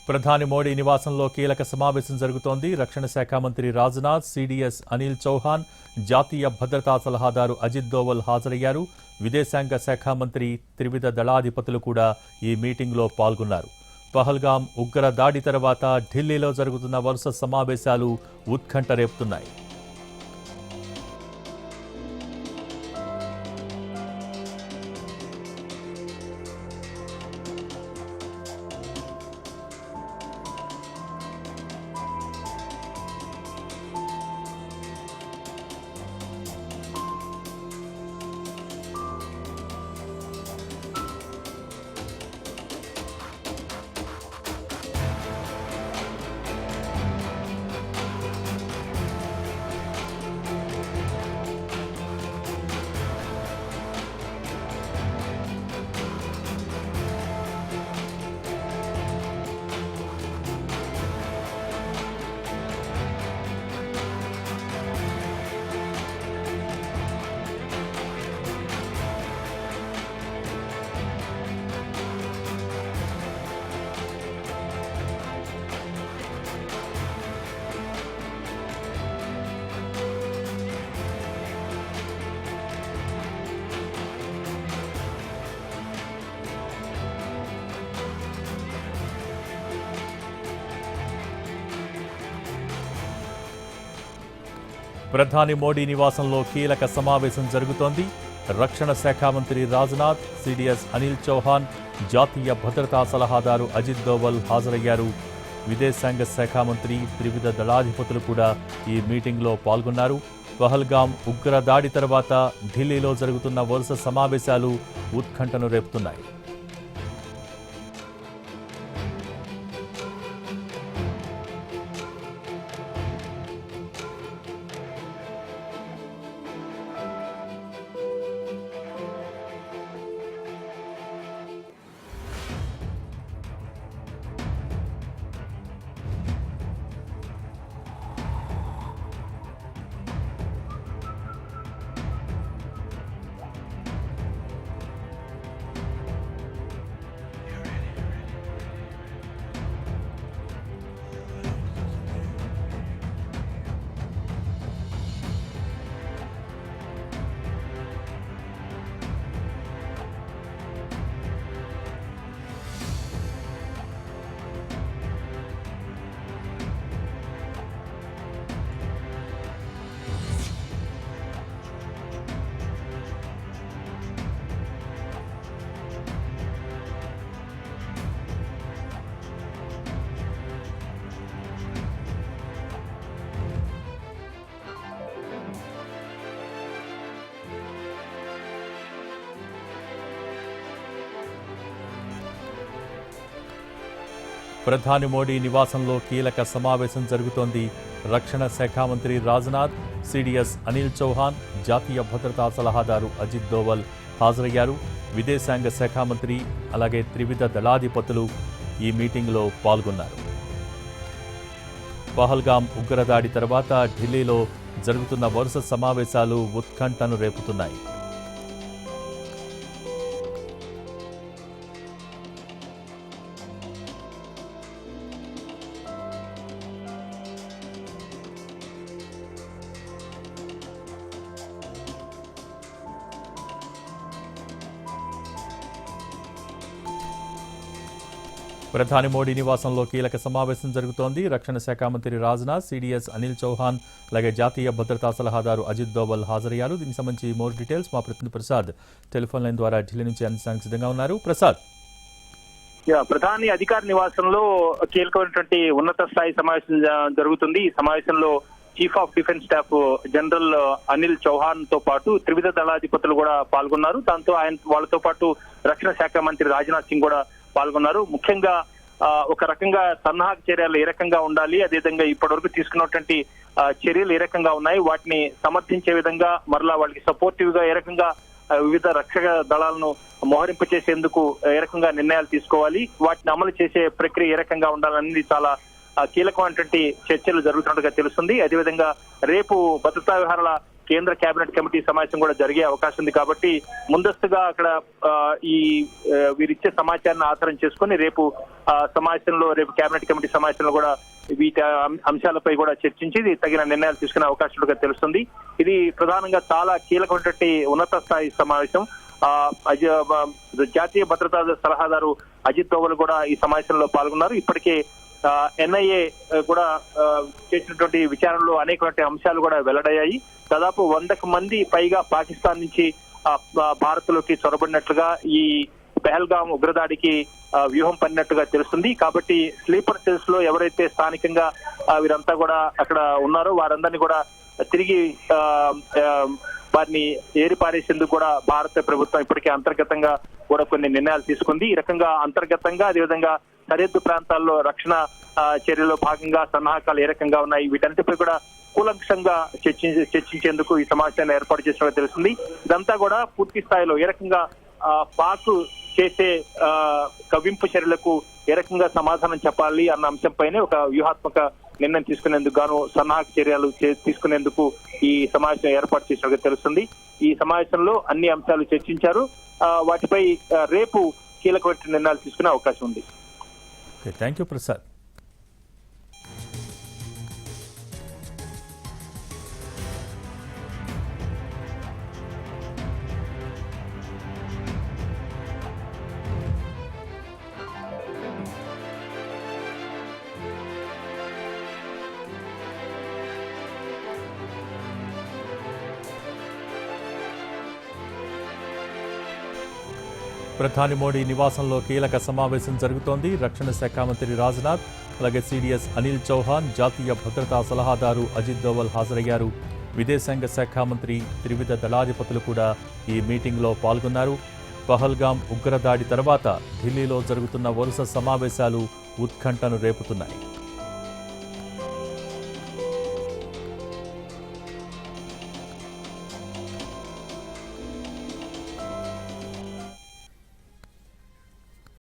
ప్రధాని మోడీ నివాసంలో కీలక సమావేశం జరుగుతోంది. రక్షణ శాఖ మంత్రి రాజ్నాథ్, సిడిఎస్ అనిల్ చౌహాన్, జాతీయ భద్రతా సలహాదారు అజిత్ దోవల్ హాజరయ్యారు. విదేశాంగ శాఖ మంత్రి, త్రివిధ దళాధిపతులు కూడా ఈ మీటింగ్లో పాల్గొన్నారు. పహల్గాం ఉగ్ర దాడి తర్వాత ఢిల్లీలో జరుగుతున్న వరుస సమావేశాలు ఉత్కంఠ రేపుతున్నాయి. ప్రధాని మోడీ నివాసంలో కీలక సమావేశం జరుగుతోంది. రక్షణ శాఖ మంత్రి రాజ్నాథ్, సిడిఎస్ అనిల్ చౌహాన్, జాతీయ భద్రతా సలహాదారు అజిత్ దోవల్ హాజరయ్యారు. విదేశాంగ శాఖ మంత్రి, త్రివిధ దళాధిపతులు కూడా ఈ మీటింగ్లో పాల్గొన్నారు. పహల్గాం ఉగ్ర దాడి తర్వాత ఢిల్లీలో జరుగుతున్న వరుస సమావేశాలు ఉత్కంఠను రేపుతున్నాయి. ప్రధాని మోడీ నివాసంలో కీలక సమావేశం జరుగుతోంది. రక్షణ శాఖ మంత్రి రాజ్నాథ్, సిడిఎస్ అనిల్ చౌహాన్, జాతీయ భద్రతా సలహాదారు అజిత్ దోవల్ హాజరయ్యారు. విదేశాంగ శాఖ మంత్రి, అలాగే త్రివిధ దళాధిపతులు ఈ మీటింగ్లో పాల్గొన్నారు. పహల్గాం ఉగ్రదాడి తర్వాత ఢిల్లీలో జరుగుతున్న వరుస సమావేశాలు ఉత్కంఠను రేపుతున్నాయి. ప్రధాని మోడీ నివాసంలో కీలక సమావేశం జరుగుతోంది. రక్షణ శాఖ మంత్రి రాజ్నాథ్, సిడిఎస్ అనిల్ చౌహాన్, అలాగే జాతీయ భద్రతా సలహాదారు అజిత్ దోవల్ హాజరయ్యారు. దీనికి సంబంధించి మోర్ డీటెయిల్స్ మా ప్రతినిధి ప్రసాద్ టెలిఫోన్ లైన్ ద్వారా ఢిల్లీ నుంచి అందించడానికి సిద్ధంగా ఉన్నారు. ప్రసాద్, ప్రధాని అధికార నివాసంలో కీలకమైనటువంటి ఉన్నత స్థాయి సమావేశం జరుగుతుంది. ఈ సమావేశంలో chief of defence staff general Anil Chauhan తో పాటు త్రివిధ దళాధిపతులు కూడా పాల్గొన్నారు. దాంతో వాళ్ళతో పాటు రక్షణ శాఖ మంత్రి రాజ్నాథ్ సింగ్ కూడా పాల్గొన్నారు. ముఖ్యంగా ఒక రకంగా సన్నాహక చర్యలు ఏ రకంగా ఉండాలి, అదేవిధంగా ఇప్పటివరకు తీసుకున్నటువంటి చర్యలు ఏ రకంగా ఉన్నాయి, వాటిని సమర్థించే విధంగా మరలా వాళ్ళకి సపోర్టివ్ గా ఏ రకంగా వివిధ రక్షక దళాలను మోహరింప చేసేందుకు ఏ రకంగా నిర్ణయాలు తీసుకోవాలి, వాటిని అమలు చేసే ప్రక్రియ ఏ రకంగా ఉండాలనేది చాలా కీలకమైనటువంటి చర్చలు జరుగుతున్నట్టుగా తెలుస్తుంది. అదేవిధంగా రేపు భద్రతా వ్యవహారాల కేంద్ర కేబినెట్ కమిటీ సమావేశం కూడా జరిగే అవకాశం ఉంది. కాబట్టి ముందస్తుగా అక్కడ వీరిచ్చే సమాచారాన్ని ఆధారం చేసుకుని రేపు రేపు కేబినెట్ కమిటీ సమావేశంలో కూడా వీటి అంశాలపై కూడా చర్చించి తగిన నిర్ణయాలు తీసుకునే అవకాశం ఉన్నట్టుగా తెలుస్తుంది. ఇది ప్రధానంగా చాలా కీలకమైనటువంటి ఉన్నత స్థాయి సమావేశం. జాతీయ భద్రతా సలహాదారు అజిత్ దోవల్ కూడా ఈ సమావేశంలో పాల్గొన్నారు. ఇప్పటికే ఎన్ఐఏ కూడా చేసినటువంటి విచారణలో అనేకటువంటి అంశాలు కూడా వెల్లడయ్యాయి. దాదాపు 100కు మంది పైగా పాకిస్తాన్ నుంచి భారత్ లోకి చొరబడినట్లుగా ఈ పెహల్గాం ఉగ్రదాడికి వ్యూహం పడినట్టుగా తెలుస్తుంది. కాబట్టి స్లీపర్ సెల్స్ లో ఎవరైతే స్థానికంగా వీరంతా కూడా అక్కడ ఉన్నారో వారందరినీ కూడా తిరిగి వారిని ఏరిపారేసేందుకు కూడా భారత ప్రభుత్వం ఇప్పటికే అంతర్గతంగా కూడా కొన్ని నిర్ణయాలు తీసుకుంది. ఈ రకంగా అంతర్గతంగా అదేవిధంగా సరిహద్దు ప్రాంతాల్లో రక్షణ చర్యలో భాగంగా సన్నాహకాలు ఏ రకంగా ఉన్నాయి వీటన్నిటిపై కూడా కూలంకషంగా చర్చించేందుకు ఈ సమావేశాన్ని ఏర్పాటు చేసినట్టు తెలుస్తుంది. ఇదంతా కూడా పూర్తి స్థాయిలో ఏ రకంగా పాక్ చేసే కవ్వింపు చర్యలకు ఏ రకంగా సమాధానం చెప్పాలి అన్న అంశంపైనే ఒక వ్యూహాత్మక నిర్ణయం తీసుకునేందుకు గాను సన్నాహక చర్యలు తీసుకునేందుకు ఈ సమావేశం ఏర్పాటు చేసినట్టు తెలుస్తుంది. ఈ సమావేశంలో అన్ని అంశాలు చర్చించారు. వాటిపై రేపు కీలకమైన నిర్ణయాలు తీసుకునే అవకాశం ఉంది. Thank you Prasad. ప్రధాని మోడీ నివాసంలో కీలక సమావేశం జరుగుతోంది. రక్షణ శాఖ మంత్రి రాజ్నాథ్, అలాగే సిడిఎస్ అనిల్ చౌహాన్, జాతీయ భద్రతా సలహాదారు అజిత్ దోవల్ హాజరయ్యారు. విదేశాంగ శాఖ మంత్రి, త్రివిధ దళాధిపతులు కూడా ఈ మీటింగ్లో పాల్గొన్నారు. పహల్గాం ఉగ్రదాడి తర్వాత ఢిల్లీలో జరుగుతున్న వరుస సమావేశాలు ఉత్కంఠను రేపుతున్నాయి.